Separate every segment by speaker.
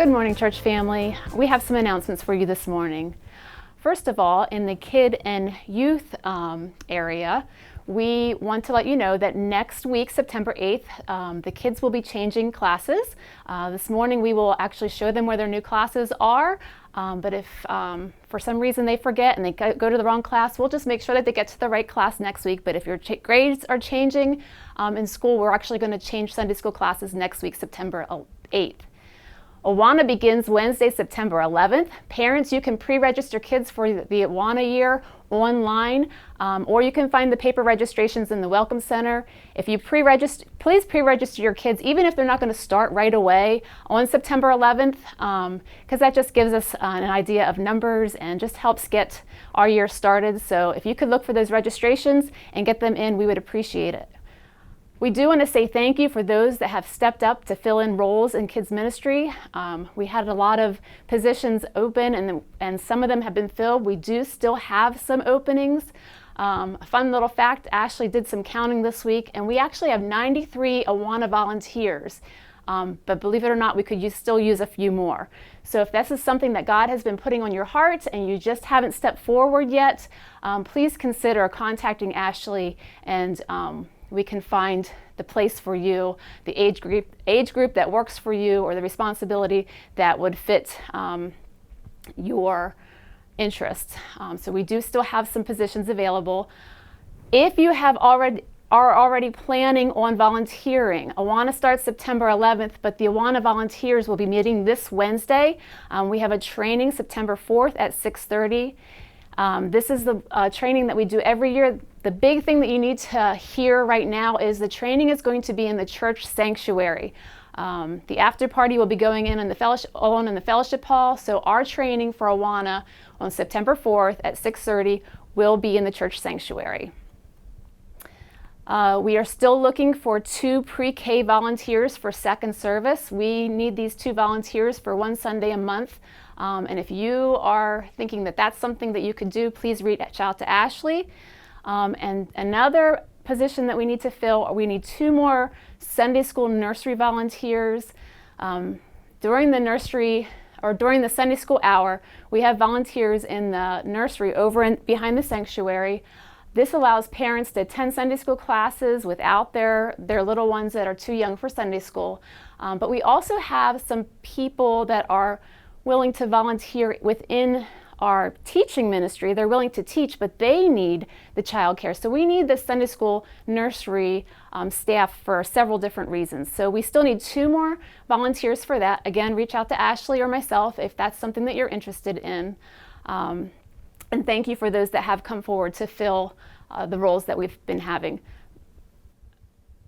Speaker 1: Good morning, church family. We have some announcements for you this morning. First of all, in the kid and youth area, we want to let you know that next week, September 8th, the kids will be changing classes. This morning we will actually show them where their new classes are, but if for some reason they forget and they go to the wrong class, we'll just make sure that they get to the right class next week. But if your grades are changing in school, we're actually going to change Sunday school classes next week, September 8th. Awana begins Wednesday, September 11th. Parents, you can pre-register kids for the Awana year online, or you can find the paper registrations in the Welcome Center. If you pre-register, please pre-register your kids, even if they're not going to start right away on September 11th, because that just gives us an idea of numbers and just helps get our year started. So if you could look for those registrations and get them in, we would appreciate it. We do want to say thank you for those that have stepped up to fill in roles in kids ministry. We had a lot of positions open and some of them have been filled. We do still have some openings. A fun little fact, Ashley did some counting this week and we actually have 93 Awana volunteers. But believe it or not, we could still use a few more. So if this is something that God has been putting on your heart and you just haven't stepped forward yet, please consider contacting Ashley and we can find the place for you, the age group that works for you, or the responsibility that would fit your interests. So we do still have some positions available. If you are already planning on volunteering, Awana starts September 11th, but the Awana volunteers will be meeting this Wednesday. We have a training September 4th at 6:30. This is the training that we do every year. The big thing that you need to hear right now is the training is going to be in the church sanctuary. The after party will be going in the fellowship hall. So our training for Awana on September 4th at 6:30 will be in the church sanctuary. We are still looking for 2 pre-K volunteers for second service. We need these 2 volunteers for 1 Sunday a month. And if you are thinking that that's something that you could do, please reach out to Ashley. And another position that we need to fill, we need 2 more Sunday school nursery volunteers. During the Sunday school hour, we have volunteers in the nursery behind the sanctuary. This allows parents to attend Sunday school classes without their little ones that are too young for Sunday school. But we also have some people that are willing to volunteer within our teaching ministry. They're willing to teach, but they need the childcare. So we need the Sunday school nursery staff for several different reasons. So we still need 2 more volunteers for that. Again, reach out to Ashley or myself if that's something that you're interested in. And thank you for those that have come forward to fill the roles that we've been having.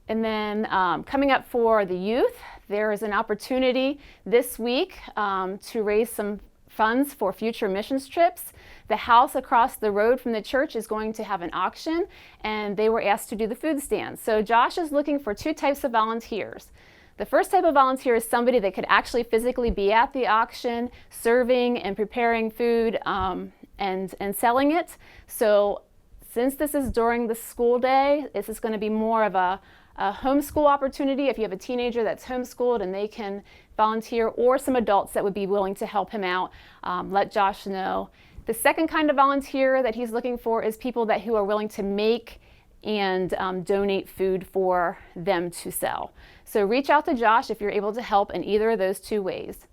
Speaker 1: And then coming up for the youth, there is an opportunity this week to raise some funds for future missions trips. The house across the road from the church is going to have an auction, and they were asked to do the food stand. So Josh is looking for 2 types of volunteers. The first type of volunteer is somebody that could actually physically be at the auction, serving and preparing food and selling it. So since this is during the school day, this is going to be more of a homeschool opportunity. If you have a teenager that's homeschooled and they can volunteer, or some adults that would be willing to help him out, let Josh know. The second kind of volunteer that he's looking for is people who are willing to make and donate food for them to sell. So reach out to Josh if you're able to help in either of those 2 ways.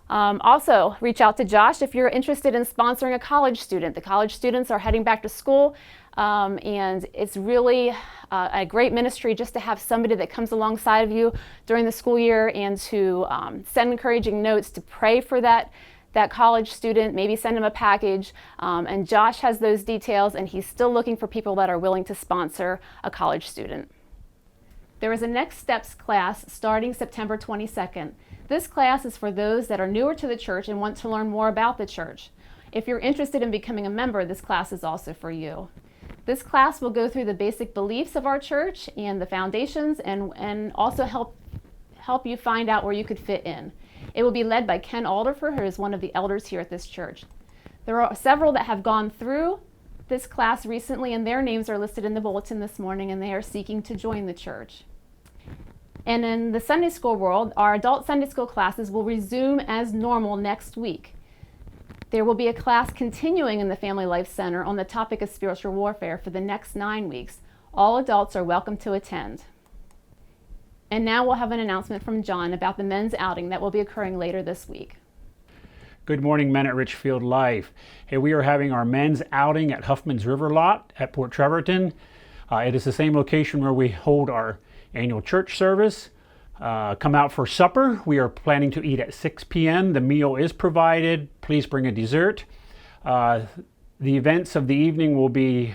Speaker 1: Also, reach out to Josh if you're interested in sponsoring a college student. The college students are heading back to school, and it's really a great ministry just to have somebody that comes alongside of you during the school year and to send encouraging notes, to pray for that college student, maybe send him a package. And Josh has those details, and he's still looking for people that are willing to sponsor a college student. There is a Next Steps class starting September 22nd. This class is for those that are newer to the church and want to learn more about the church. If you're interested in becoming a member, this class is also for you. This class will go through the basic beliefs of our church and the foundations, and also help you find out where you could fit in. It will be led by Ken Alderfer, who is one of the elders here at this church. There are several that have gone through this class recently, and their names are listed in the bulletin this morning, and they are seeking to join the church. And in the Sunday school world, our adult Sunday school classes will resume as normal next week. There will be a class continuing in the Family Life Center on the topic of spiritual warfare for the next 9 weeks. All adults are welcome to attend. And now we'll have an announcement from John about the men's outing that will be occurring later this week.
Speaker 2: Good morning, men at Richfield Life. Hey, we are having our men's outing at Huffman's River Lot at Port Trevorton. It is the same location where we hold our annual church service. Come out for supper. We are planning to eat at 6 p.m. The meal is provided. Please bring a dessert. The events of the evening will be,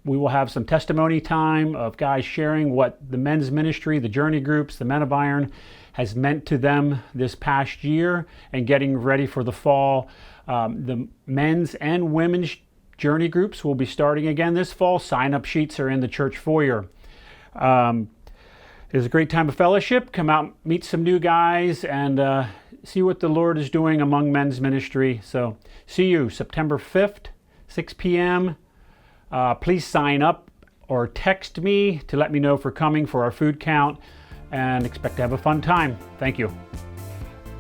Speaker 2: we will have some testimony time of guys sharing what the men's ministry, the journey groups, the Men of Iron has meant to them this past year and getting ready for the fall. The men's and women's journey groups will be starting again this fall. Sign-up sheets are in the church foyer. It's a great time of fellowship. Come out, meet some new guys, and see what the Lord is doing among men's ministry. So see you September 5th, 6 p.m. Please sign up or text me to let me know if we're coming for our food count, and expect to have a fun time. Thank you.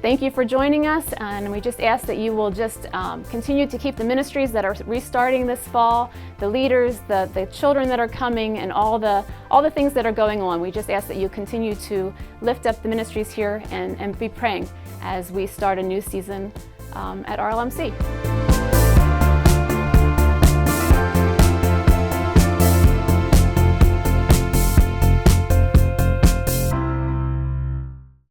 Speaker 1: Thank you for joining us, and we just ask that you will just continue to keep the ministries that are restarting this fall, the leaders, the children that are coming, and all the things that are going on. We just ask that you continue to lift up the ministries here and be praying as we start a new season at RLMC.